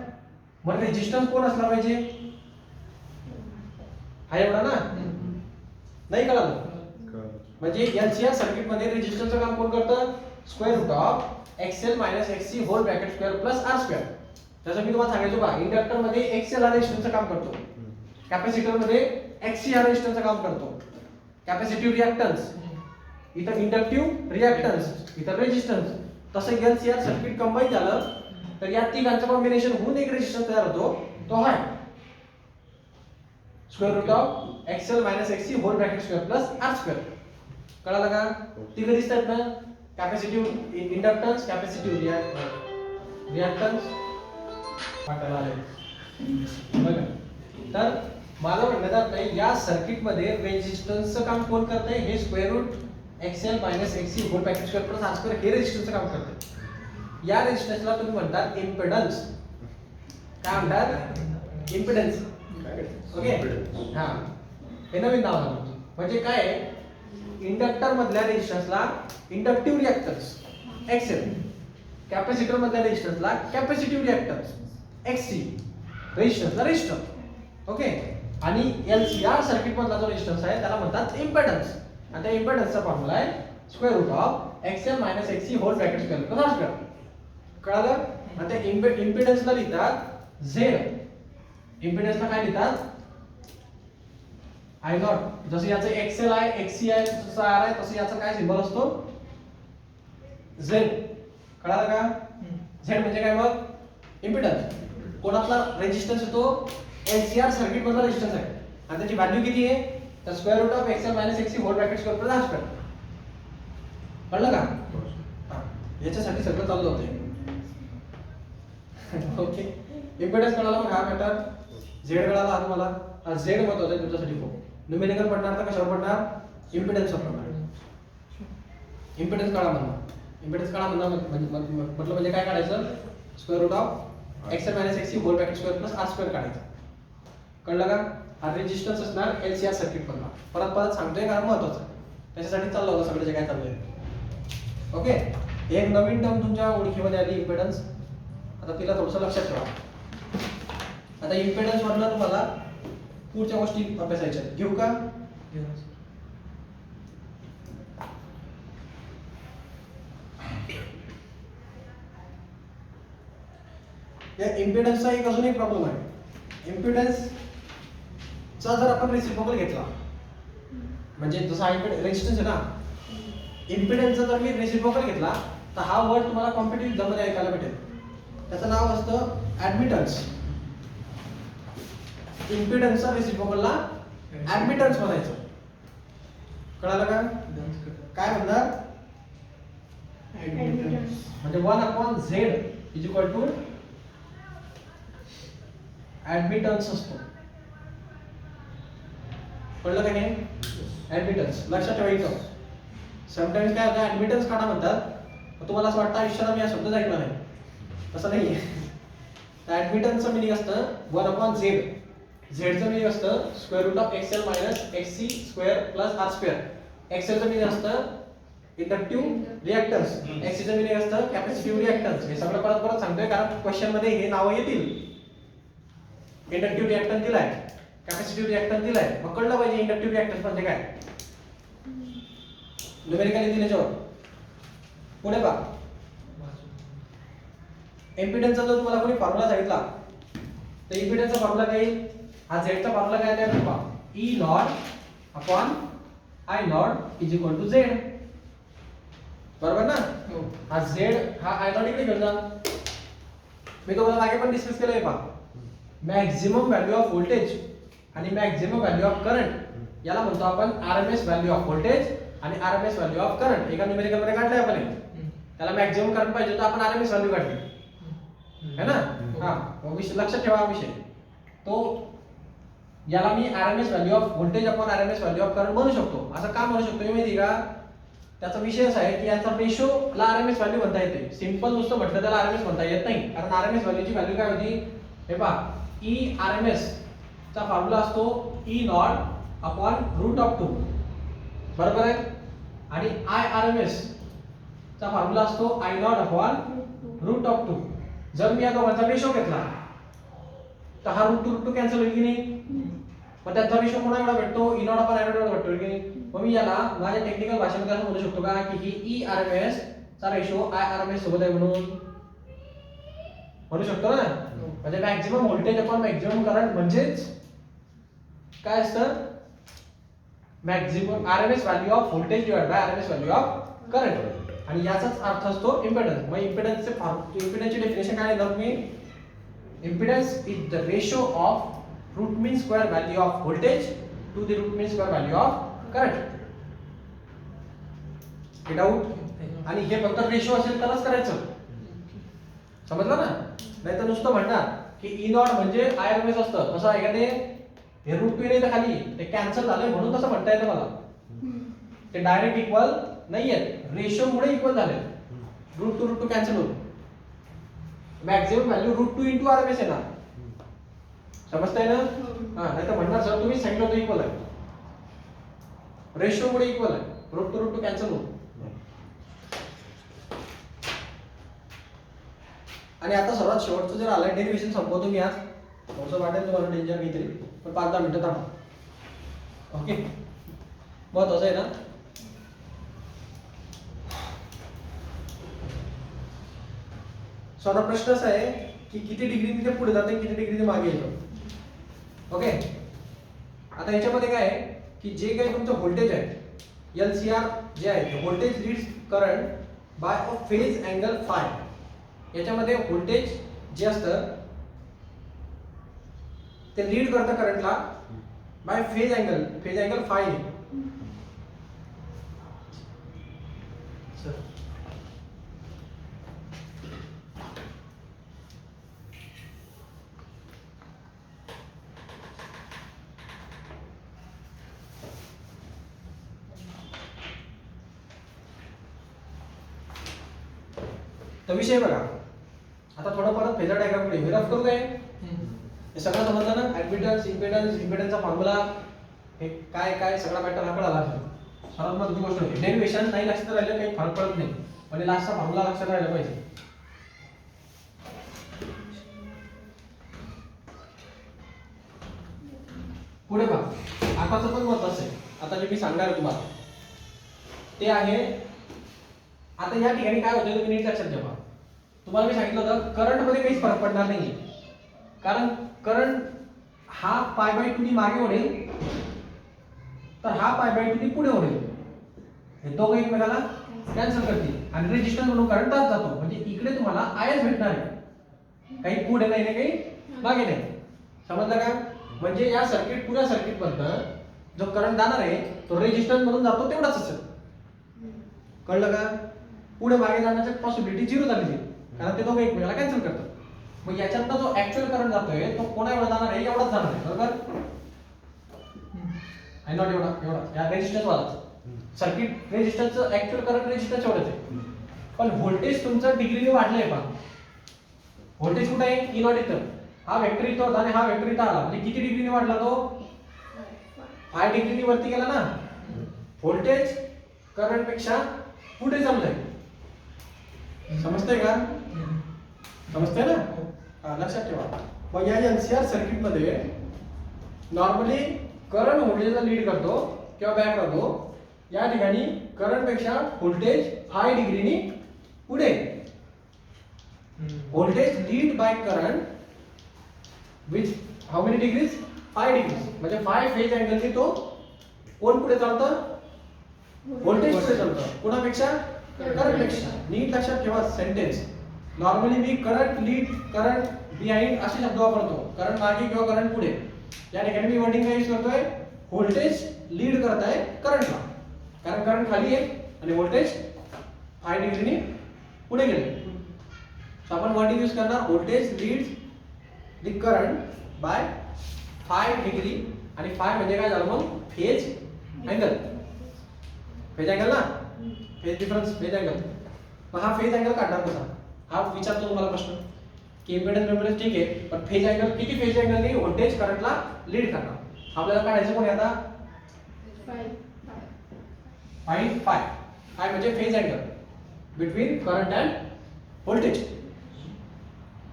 मग रेजिस्टन्स कोण असला पाहिजे हा एवढा ना नाही कळलं म्हणजे एलसीआर सर्किट मध्ये रेजिस्टन्सचं काम कोण करतं square root of XL minus XC whole bracket square plus R square जसं मी तुम्हाला सांगायचो का इंडक्टर मध्ये एक्सएल हा रेजिस्टन्सचं काम करतो कॅपॅसिटर मध्ये एक्ससी हा रेजिस्टन्सचं काम करतो कॅपॅसिटिव्ह रिॲक्टन्स इथं इंडक्टिव्ह रिॲक्टन्स इथं रेजिस्टन्स तसं एलसीआर सर्किट कंबाईन झालं तर या तिघांचं कॉम्बिनेशन होऊन एक रेजिस्टन्स तयार होतो तो आहे square root of XL minus XC whole bracket square plus R square कळालं का तिघं दिसतात ना कॅपॅसिटिव्ह इंडक्टन्स कॅपॅसिटिव्ह रिॲक्टन्स वाटायला आले बघा तर मला म्हणण्यात अर्थ आहे या सर्किट मध्ये रेजिस्टन्सचं काम कोण करतंय हे square root XL minus XC whole bracket square plus R square हे रेजिस्टन्सचं काम करतंय या रेजिस्टन्सला तुम्ही म्हणतात इम्पेडन्स काय म्हणतात इम्पेडन्स ओके हा हे नवीन नाव आहे म्हणजे काय आहे इंडक्टर मधल्या रेजिस्टन्सला इंडक्टिव्ह रिॲक्टन्स एक्सएल कॅपॅसिटर मधल्या रेजिस्टन्सला कॅपॅसिटिव्ह रिॲक्टन्स एक्ससी रेजिस्टन्सला रेजिस्टर ओके आणि एलसीआर सर्किट मधला जो रेजिस्टन्स आहे त्याला म्हणतात इम्पेडन्स आणि त्या इम्पेडन्सचा फॉर्म्युला आहे square root of XL minus XC whole bracket square plus R square कळालं आणि त्या इम्पेडन्सला लिहितात झेड इम्पेडन्सला काय लिहितात आय नॉट जसं याचं एक्सएल आहे एक्ससी आहे जसं आर आहे तसं याचा काय सिंबल असतो झेड कळालं का झेड म्हणजे काय मग इम्पेडन्स कोणातला रेजिस्टन्स येतो एलसीआर सर्किट मधला रेजिस्टन्स आहे आणि त्याची व्हॅल्यू किती आहे तर square root of XL minus XC whole bracket square plus R square कळलं का याच्यासाठी सगळं चालू होतंय ओके इम्पेडन्स कळाला मग हा मॅटर झेड कळाला हा तुम्हाला झेड महत्वाचा आहे तुमच्यासाठी खूप न्यूमेरिकल पडणार तर कशावर पडणार इम्पेडन्सवर पडणार इम्पेडन्स काढा म्हणणार इम्पेडन्स काढा म्हणणार म्हटलं म्हणजे काय काढायचं square root of XL minus XC whole bracket square plus R square काढायचं कळलं का हा रेजिस्टन्स असणार एलसीआर सर्किट मधला परत परत सांगतोय कारण महत्वाचं त्याच्यासाठी चाललं होतं सगळं जे काय चाललंय ओके एक नवीन टर्म तुमच्या ओळखीमध्ये आली इम्पेडन्स आता तिला थोडंसं लक्षात ठेवा आता इम्पेडन्स मधलं तुम्हाला पुढच्या गोष्टी अभ्यासायच्या घेऊ का या इम्पेडन्सचा एक अजून एक प्रॉब्लेम आहे इम्पेडन्स चा जर आपण रेसिप्रोकल घेतला म्हणजे जसा रेजिस्टन्स आहे ना इम्पेडन्सचा जर मी रेसिप्रोकल घेतला तर हा वर्ड तुम्हाला कॉम्पिटिटिव्ह एक्झाममध्ये ऐकायला भेटेल त्याचं नाव असतं ऍडमिटन्स इम्पेडन्सचा रेसिप्रोकलला ऍडमिटन्स म्हणायचं कळालं का काय म्हणणार म्हणजे 1/z is equal to admittance असतो कळलं का हे ऍडमिटन्स लक्षात ठेवायचं समटाइम्स काय होतं ऍडमिटन्स काढा म्हणतात तुम्हाला असं वाटतं आयुष्याला मी हा शब्द ऐकला नाही तसं नाहीये ऍडमिटन्सचं मिनिंग असतं 1/z झेडचं मिनिंग असतं square root of XL minus XC square plus R square एक्सएलचं मिनिंग असतं इंडक्टिव्ह रिॲक्टन्स एक्ससीचं मिनिंग असतं कॅपॅसिटिव्ह रिॲक्टन्स हे सगळं परत परत सांगतोय कारण क्वेश्चन मध्ये हे नावं येतील इंडक्टिव्ह रिॲक्टन्स दिलाय कॅपॅसिटिव्ह रिॲक्टन्स दिलाय, मग कळलं पाहिजे इंडक्टिव्ह रिॲक्टन्स म्हणजे काय. न्यूमेरिकली दिल्याच्यावर पुढे पहा, इम्पिडन्सचा जर तुम्हाला कोणी फॉर्म्युला सांगितला तर इम्पिडन्सचा फॉर्म्युला काय येईल, हा झेडचा फॉर्म्युला काय आहे पहा, E not upon I not is equal to Z. बरोबर ना. हा झेड हा आय नॉट इकडे घेऊन जा. मी तुम्हाला मागे पण डिस्कस केलंय पहा, मॅक्झिमम व्हॅल्यू ऑफ व्होल्टेज आणि मॅक्झिमम व्हॅल्यू ऑफ करंट याला म्हणतो आपण आरएमएस व्हॅल्यू ऑफ व्होल्टेज आणि आरएमएस व्हॅल्यू ऑफ करंट. एका न्यूमेरिकल मध्ये काढलंय आपण हे. त्याला मॅक्झिमम करंट पाहिजे तर आपण आरएमएस व्हॅल्यू काढली है ना. हा विषय लक्षात ठेवा विषय तो, याला मी RMS value of voltage upon RMS value of current म्हणू शकतो. असं का म्हणू शकतो माहिती का, त्याचा विषय असा आहे की याचा रेशो ला आरएमएस व्हॅल्यू म्हणता येते. सिंपल नुसतं म्हटलं त्याला आरएमएस म्हणता येत नाही, कारण आरएमएस व्हॅल्यूची व्हॅल्यू काय होती हे पहा, ई आरएमएस चा फॉर्म्युला असतो E not upon root of 2 बरोबर आहे, आणि आय आरएमएस चा फॉर्म्युला असतो I not upon root of 2. जर मी या दोघांचा रेशो घेतला तर हा रूट टू कॅन्सल होईल की नाही, मग त्याचा रेशो कोणा एवढा भेटतो, E not upon I not एवढा भेटतो की नाही. मग मी याला माझ्या टेक्निकल भाषेमध्ये असं म्हणू शकतो का की ही ई आरएमएस चा रेशो आय आरएमएस सोबत आहे म्हणून म्हणू शकतो ना. म्हणजे maximum voltage upon maximum current म्हणजेच काय असतं, maximum RMS value of voltage divide by RMS value of current. आणि याचाच अर्थ असतो इम्पेडन्स. मग इम्पेडन्सची डेफिनेशन काय देणार मी, impedance is the ratio of root mean square value of voltage to the root mean square value of current. Get out. आणि हे फक्त रेशो असेल तरच करायचं, समजलं ना. नाही तर नुसतं म्हणणार की ई नॉट म्हणजे आयआरएमएस असतं, तसं आहे का ते, हे रूट 2 नाही तर खाली ते कॅन्सल झालंय म्हणून तसं म्हणता येतं मला. ते डायरेक्ट इक्वल नाहीये, रेशो मुळे इक्वल झाले. रूट टू कॅन्सल होतो, maximum value root 2 into RMS आहे ना, समजताय ना. हा नाही तर म्हणणार सर तुम्ही सांगितलं होतं इक्वल आहे, रेशो मुळे इक्वल आहे, रूट टू कॅन्सल होतो. आणि आता सर्वात शेवटचं जर आलं डेरिव्हेशन संपवतो मी आज, थोडंसं वाटेल तुम्हाला डेंजर काहीतरी, पण 5-10 मिनिटं थांबा. ओके महत्वाचं आहे ना. आता प्रश्न असा आहे की किती डिग्री ते पुढे जाते, किती डिग्री ते मागे येतो. ओके आता याच्यामध्ये काय आहे की जे काही तुमचं व्होल्टेज आहे एलसीआर जे आहे, voltage leads current by a phase angle phi. याच्यामध्ये व्होल्टेज जे असतं ते लीड करतं करंटला बाय फेज अँगल फाय. तर विषय बघा, आता थोडं परत फेजर डायग्राम कडे रफ करू काय, हे सगळं समजलं ना. ऍडमिटन्स इम्पेडन्सचा फॉर्म्युला हे काय काय सगळा पॅटर्न आपण आला असेल. सर्वात महत्त्वाची गोष्ट होती डेरिव्हेशन नाही लक्षात राहिलं काही फरक पडत नाही, पण लास्टचा फॉर्म्युला लक्षात राहिला पाहिजे. पुढे पहा, आताचं पण महत्त्वाचं आहे. आता जे मी सांगणार आहे तुम्हाला ते आहे, आता या ठिकाणी काय होतं तुम्ही नीट लक्षात ठेवा. तुम्हाला मी सांगितलं होतं करंट मध्ये काहीच फरक पडणार नाही, कारण करंट हा π/2 नी मागे ओढेल तर हा π/2 नी पुढे ओढेल. हे दोघं एकमेकाला कॅन्सल करतील आणि रेजिस्टन्स म्हणून करंट आत जातो. म्हणजे इकडे तुम्हाला आयच भेटणार आहे, काही पुढे नाही काही मागे नाही. समजलं का. म्हणजे या सर्किट पुऱ्या सर्किट मधनं जो करंट जाणार आहे तो रेजिस्टन्स म्हणून जातो तेवढाच असेल. कळलं का. पुढे मागे जाण्याची पॉसिबिलिटी 0 झाली आहे, कारण ते दोघं एकमेकाला कॅन्सल करतात. मग याच्यातनं जो ऍक्च्युअल करंट जातोय तो कोणा एवढा जाणार आहे, एवढाच जाणार आहे. बरोबर. आय नॉट एवढा या रेजिस्टन्स वालाच सर्किट रेजिस्टन्सचं ऍक्च्युअल करंट रेजिस्टन्स एवढंच आहे. पण व्होल्टेज तुमचं डिग्रीने वाढलंय. पहा व्होल्टेज कुठे आहे, ई नॉट इथं, हा वेक्टर इथं होता आणि हा वेक्टर इथं आला. म्हणजे किती डिग्रीने वाढला तो, 5 डिग्रीने वरती गेला ना. व्होल्टेज करंट पेक्षा पुढे चाललंय. समजतंय का. समजतंय ना. लक्षात ठेवा. मग या एनसीआर सर्किट मध्ये नॉर्मली करंट व्होल्टेजला लीड करतो किंवा बॅक करतो. या ठिकाणी करंट पेक्षा व्होल्टेज 5 डिग्रीनी पुढे. Voltage lead by current with how many degrees 5 degrees. म्हणजे 5 फेज अँगलनी तो कोण पुढे चालतं? व्होल्टेज पुढे चालतं. कोणापेक्षा? करंट पेक्षा. नीट लक्षात ठेवा सेंटेन्स. नॉर्मली मी करंट लीड करंट बिहाइंड असे शब्द वापरतो. करंट मागे किंवा करंट पुढे. या ठिकाणी मी वर्डिंग काय यूज करतोय? व्होल्टेज लीड करत आहे करंटला, कारण करंट खाली आहे आणि व्होल्टेज 5 डिग्रीनी पुढे गेले. सो आपण वर्डिंग यूज करणार voltage leads the current by 5 degree. आणि 5 म्हणजे काय झालं मग? Phase angle. फेज अँगल ना, फेज डिफरन्स फेज अँगल. मग हा फेज अँगल काढणार कसा? हा विचारतो तुम्हाला प्रश्न की इम्पेडन्स ठीक आहे, पण फेज अँगल किती फेज अँगलनी व्होल्टेज करंटला लीड करणार? आपल्याला काढायचं कोण आहे आता? 5 5 म्हणजे phase angle between current and voltage.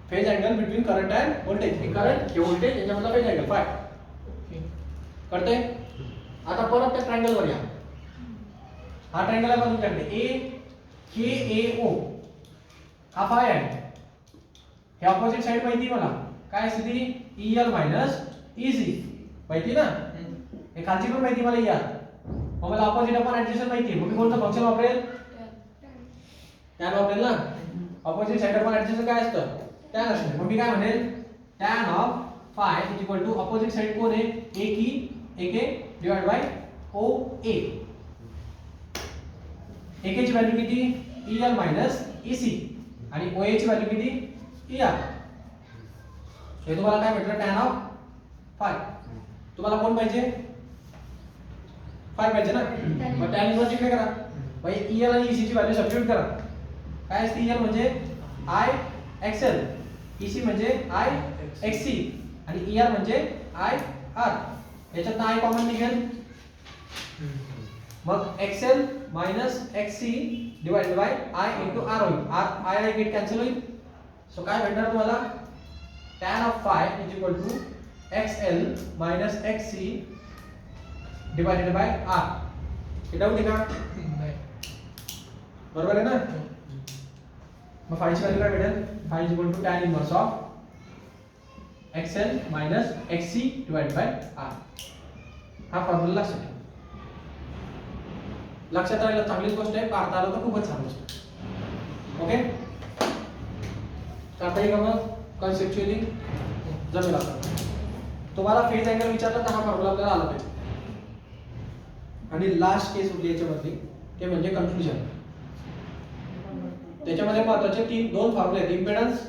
Phase angle between current and voltage. हे करंट हे व्होल्टेज याच्यामधला फेज अँगल 5. कळतंय? आता परत त्या ट्रायंगल वर या. हा ट्रायंगल आहे बघा तुमच्याकडे ए के ए ओ. हा 5 आहे. हे ऑपोजिट साइड माहिती मला काय असते ती? EL मायनस EC माहिती ना. हे खालची पण माहिती मला या. मग मला ऑपोजिट आपण ऍडजस्टमेंट माहिती. मग मी कोणतं फंक्शन वापरेल? टॅन वापरेल ना. ऑपोजिट साइड आपण ऍडजस्टमेंट काय असतं? टॅन असते. मग मी काय म्हणेल? Tan of phi is equal to opposite side कोण आहे? ए की AK divide by OA. AK ची व्हॅल्यू किती? EL मायनस EC आणि OA ची व्हॅल्यू किती? ER. हे तुम्हाला काय भेटलं? Tan of 5. तुम्हाला कोण पाहिजे? 5 पाहिजे ना. मग टॅन इनव्हर्स इकडे करा. भाई EL आणि EC ची व्हॅल्यू सबस्टिट्यूट करा. काय असते? EL म्हणजे I XL, EC म्हणजे I XC आणि ER म्हणजे I R. याच्यात I कॉमन निघेल. मग XL minus XC divided by I into R होईल. I गेट कॅन्सल होईल. सो काय भेटणार तुम्हाला? tan of phi is equal to XL minus XC divided by R. हे डाऊट आहे का? बरोबर आहे ना. मग phi ची व्हॅल्यू काय भेटेल? phi is equal to tan inverse of XL minus XC divided by R. हा फॉर्म्युला लक्षात ठेवा. लक्षात राहिलं चांगलीच गोष्ट आहे. पाहता आलं तर खूपच छान गोष्ट. ओके, करता येईल का मग? कन्सेप्च्युअली जमेल. आता तुम्हाला फेज अँगल विचारला तर हा फॉर्म्युला आपल्याला आला पाहिजे. आणि लास्ट केस उरली याच्यामध्ये ते म्हणजे कन्फ्युजन. त्याच्यामध्ये महत्त्वाचे दोन फॉर्म्युले आहेत. इम्पेडन्स,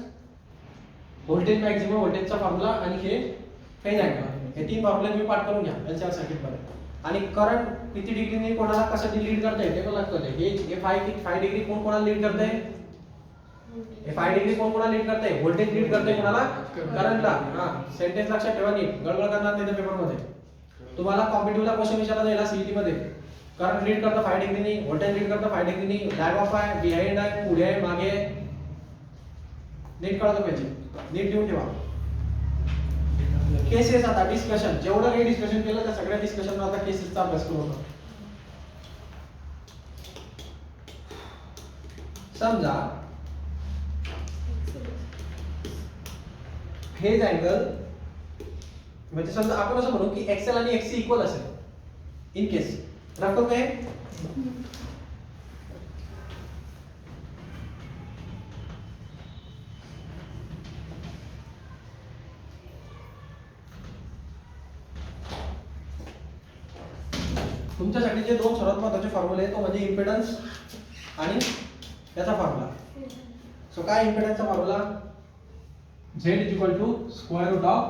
व्होल्टेज मॅक्सिमम व्होल्टेजचा फॉर्म्युला आणि हे फेज अँगल. हे 3 फॉर्म्युले तुम्ही पाठ करून घ्या एलसीआर सर्किटमध्ये. आणि करंट किती डिग्रीने कोणाला कसं लीड करते ते पण लक्षात आहे. हे 5 डिग्री कोण कोणाला लीड करते? हे 5 डिग्री कोण कोणाला लीड करते? व्होल्टेज लीड करते कोणाला? करंटला. हा सेंटेन्स लक्षात ठेवा नीट. गडबड करणार नाही त्या पेपर मध्ये. तुम्हाला कॉम्पिटिटिव्हला क्वेश्चन विचारला जाईल सीईटी मध्ये. करंट लीड करतं 5 डिग्रीनी, व्होल्टेज लीड करतं 5 डिग्रीनी, लॅग ऑफ आहे, बिहाइंड आहे, पुढे आहे, मागे आहे. नीट कळलं पाहिजे. नीट लिहून ठेवा. केसेस आता डिस्कशन. जेवढं काही डिस्कशन केलं त्या सगळ्या डिस्कशन आता केसेसचा अभ्यास करू नका. समजा फेज अँगल म्हणजे समजा आपण असं म्हणू की XL आणि XC इक्वल असेल. इन केस दाखवतो काय? तुमच्यासाठी जे दोन सर्वात महत्त्वाचे फॉर्म्युले आहेत तो म्हणजे इम्पेडन्स आणि याचा फॉर्म्युला. सो काय इम्पेडन्सचा formula? Z is equal to square root of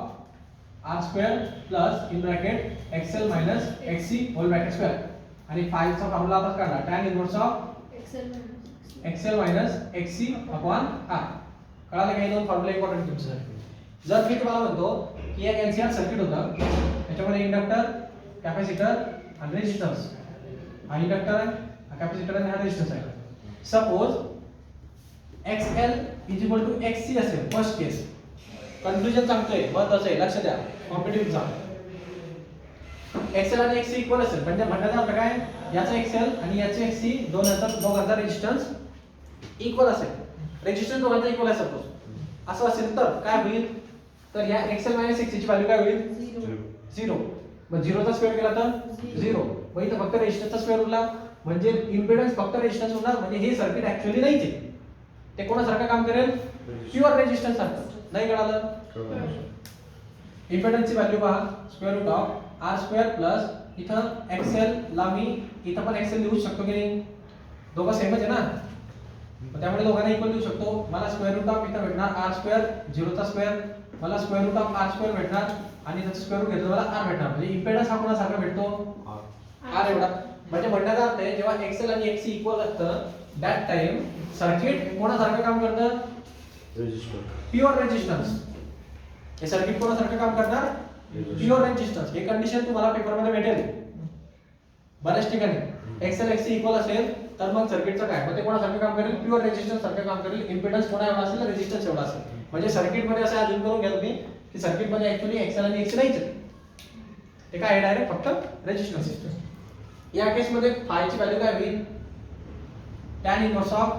R square plus in bracket XL minus XC whole bracket square. आणि 5 चा फॉर्म्युला आता काढला. tan inverse of XL minus XC upon R. कळालं का? हे दोन फॉर्म्युले इम्पॉर्टंट तुमच्यासाठी. जर मी तुम्हाला म्हणतो की एक एलसीआर सर्किट होतं, त्याच्यामध्ये इंडक्टर, कॅपॅसिटर आणि रेजिस्टन्स. हा इंडक्टर आहे, हा कॅपॅसिटर आणि हा रेजिस्टन्स आहे. Suppose XL is equal to XC असेल फर्स्ट केस. कन्फ्युजन सांगतोय महत्वाचं आहे, लक्ष द्या. कॉम्पिटिटिव्ह एक्झाम एक्सेल आणि एक्ससी इक्वल असेल म्हणजे म्हणण्याचा अर्थ काय याचा एक्सेल आणि याचे एक्ससी दोघांचा रेजिस्टन्स इक्वल असेल रेजिस्टन्स दोघांचा इक्वल आहे सपोज असं असेल तर काय होईल तर या एक्सेल मायनस एक्ससी ची व्हॅल्यू काय होईल 0 मग 0 चा स्क्वेअर केला तर 0 मग इथं फक्त रेजिस्टन्सचा स्क्वेअर उरला म्हणजे इम्पेडन्स फक्त रेजिस्टन्स होणार म्हणजे हे सर्किट ऍक्च्युअली नाहीच आहे ते कोणासारखं काम करेल प्युअर रेजिस्टन्स सारखं नाही कळालं इम्पेडन्सची व्हॅल्यू पहा square root of R square plus इथं एक्सेल ला मी इथं पण एक्सेल लिहू शकतो की नाही दोघं सेमच आहे ना मग त्यामुळे दोघांना इक्वल लिहू शकतो मला स्क्वेअर रूट ऑफ इथं भेटणार आर स्क्वेअर 0 चा स्क्वेअर मला square root of R square भेटणार आणि त्याचं स्क्वेअर रूट घेतलं मला आर भेटणार म्हणजे इम्पेडन्स हा कोणासारखा भेटतो आर एवढा म्हणजे म्हणण्याचा अर्थ आहे जेव्हा एक्सेल आणि एक्ससी इक्वल असतं दॅट टाइम सर्किट कोणासारखं काम करतं प्युअर रेजिस्टन्स हे सर्किट कोणासारखं काम करणार प्युअर रेजिस्टन्स हे कंडिशन तुम्हाला पेपरमध्ये भेटेल बऱ्याच ठिकाणी एक्सेल एक्ससी इक्वल असेल तर मग सर्किटचं काय मग ते कोणासारखं काम करेल प्युअर रेजिस्टन्स सारखं काम करेल इम्पेडन्स कोणा एवढा असेल रेजिस्टन्स एवढा असेल म्हणजे सर्किट मध्ये असं अजून करून घ्या तुम्ही की सर्किट मध्ये ऍक्च्युअली एक्सेल आणि एक्ससी नाहीच ते काय आहे डायरेक्ट फक्त रेजिस्टन्स या केस मध्ये फाय ची व्हॅल्यू काय होईल tan inverse of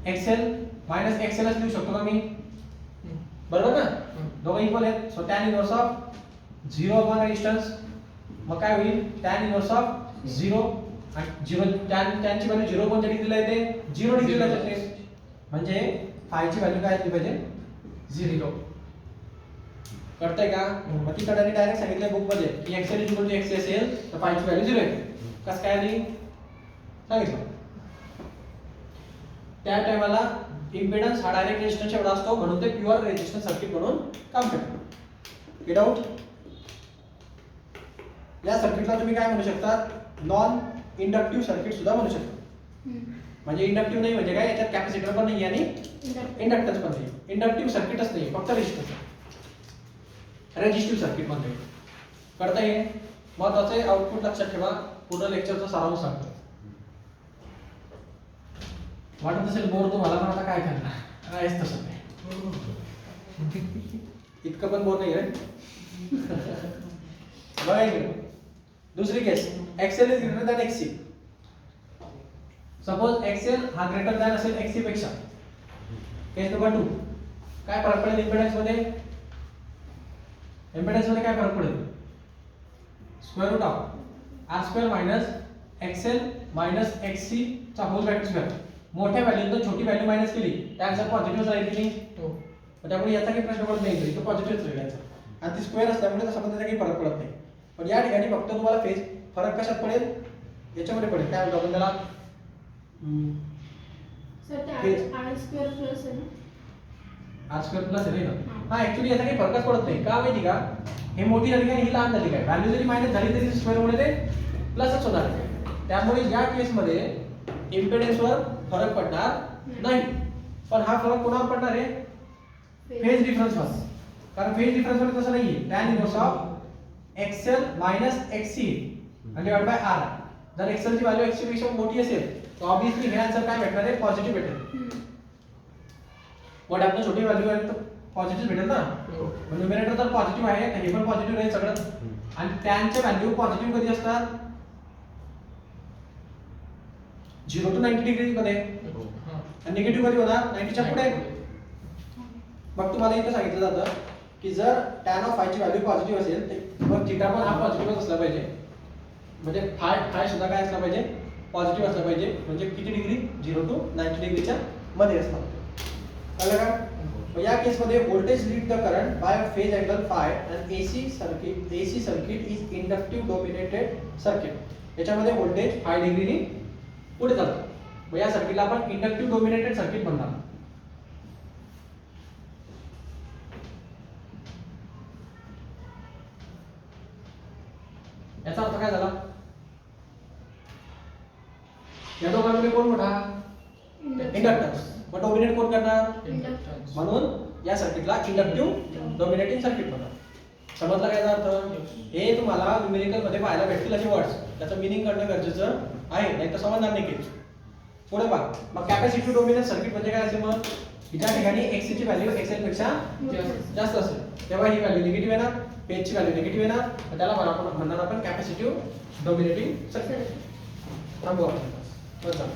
XL minus XL लिहू शकतो का मी बरोबर ना दोघं इक्वल आहेत so tan inverse of 0 upon resistance मग काय होईल tan इनव्हर्स ऑफ 0 आणि 0 tan ची व्हॅल्यू 0 कोणत्या डिग्रीला येते 0 डिग्रीला येते म्हणजे फाय ची व्हॅल्यू काय असली पाहिजे 0 कळतंय का मग ती कडाने डायरेक्ट सांगितलंय बुक मध्ये की एक्सेल इक्वल टू एक्स असेल तर फाय ची व्हॅल्यू 0 येते कसं काय आली सांगितलं त्या टायमाला इम्पेडन्स हा डायरेक्ट रेजिस्टन्स एवढा असतो म्हणून ते प्युअर रेजिस्टन्स सर्किट म्हणून काम करते गेट आउट या सर्किटला तुम्ही काय म्हणू शकता नॉन इंडक्टिव्ह सर्किट सुद्धा म्हणू शकता म्हणजे इंडक्टिव्ह नाही म्हणजे काय याच्यात कॅपॅसिटर पण नाही आणि इंडक्टन्स पण नाही इंडक्टिव्ह सर्किटच नाही फक्त रेजिस्टन्स रेजिस्टिव्ह सर्किट म्हणते कळतं हे महत्त्वाचे आउटपुट लक्षात ठेवा पूर्ण लेक्चरचा सारांश सांगतो वाटत असेल बोर तुम्हाला पण आता काय करणार आहेच तसं ते इतकं पण बोर नाही आहे बघा इकडे दुसरी case XL is greater than XC suppose XL हा ग्रेटर दॅन असेल एक्ससी पेक्षा केस नंबर 2 काय फरक पडेल इम्पेडन्स मध्ये काय फरक पडेल square root of R square minus XL minus XC चा होल ब्रॅकेट स्क्वेअर मोठ्या व्हॅल्यूतून छोटी व्हॅल्यू मायनस केली त्या आन्सर पॉझिटिव्ह राहील की नाही त्यामुळे याचा काही प्रश्न पडत नाही तो पॉझिटिव्ह राहील याचा आणि ती स्क्वेअर असल्यामुळे तसा पण त्याचा काही फरक पडत नाही पण या ठिकाणी फक्त तुम्हाला फेज फरक कशात पडेल याच्यामध्ये पडेल काय म्हणतो आपण त्याला सर ते आर स्क्वेअर प्लस आहे ना आर स्क्वेअर प्लस आहे ना हा ऍक्च्युअली याचा काही फरकच पडत नाही का माहिती का हे मोठी झाली काय ही लहान झाली काय व्हॅल्यू जरी मायनस झाली तरी स्क्वेअर मुळे ते प्लसच होणार आहे त्यामुळे या केस मध्ये इम्पेडन्स वर फरक पडणार नाही पण हा फरक कोणावर पडणार आहे फेज डिफरन्स वर कारण फेज डिफरन्स वर तसं नाहीये tan inverse of XL minus XC आणि डिवाइड बाय आर जर एक्सेल ची व्हॅल्यू एक्ससी पेक्षा मोठी असेल तर ऑब्वियसली हे आन्सर काय भेटणार आहे पॉझिटिव्ह भेटेल वॉट आपण छोटी व्हॅल्यू आहे तर पॉझिटिव्ह भेटेल ना म्हणजे न्यूमरेटर तर पॉझिटिव्ह आहे तर हे पण पॉझिटिव्ह राहील सगळं आणि tan चे व्हॅल्यू पॉझिटिव्ह कधी असतात 0 to 90 डिग्री मध्ये आणि निगेटिव्ह कधी होणार 90 च्या पुढे मग तुम्हाला इथे सांगितलं जातं की जर tan ऑफ फाय ची व्हॅल्यू पॉझिटिव्ह असेल तर मग थीटा पण हा पॉझिटिव्ह असला पाहिजे म्हणजे फाय सुद्धा काय असला पाहिजे पॉझिटिव्ह असला पाहिजे म्हणजे किती डिग्री 0 to 90 डिग्रीच्या मध्ये असला कळलं का या केस मध्ये voltage lead the current by a phase angle five and AC circuit is inductive dominated circuit याच्यामध्ये व्होल्टेज 5 डिग्रीनी पुढे जातो मग या सर्किटला आपण इंडक्टिव्ह डोमिनेटेड सर्किट म्हणणार याचा अर्थ काय झाला या दोघांमध्ये कोण मोठा इंडक्टन्स मग डोमिनेट कोण करणार म्हणून या सर्किटला इंडक्टिव्ह डोमिनेटिंग सर्किट म्हणतात समजला काय अर्थ हे तुम्हाला न्यूमेरिकल मध्ये पाहायला भेटतील असे वर्ड्स त्याचं मीनिंग करणं गरजेचं आहे नाही तर समजणार नाही केस पुढे पहा मग कॅपॅसिटिव्ह डोमिनंट सर्किट म्हणजे काय असेल मग ज्या ठिकाणी एक्स ची व्हॅल्यू एक्सेल पेक्षा जास्त असेल तेव्हा ही व्हॅल्यू निगेटिव्ह येणार पेजची व्हॅल्यू निगेटिव्ह येणार तर त्याला आपण म्हणणार आपण कॅपॅसिटिव्ह डोमिनेटिंग सर्किट. थांबू आपण. बरं.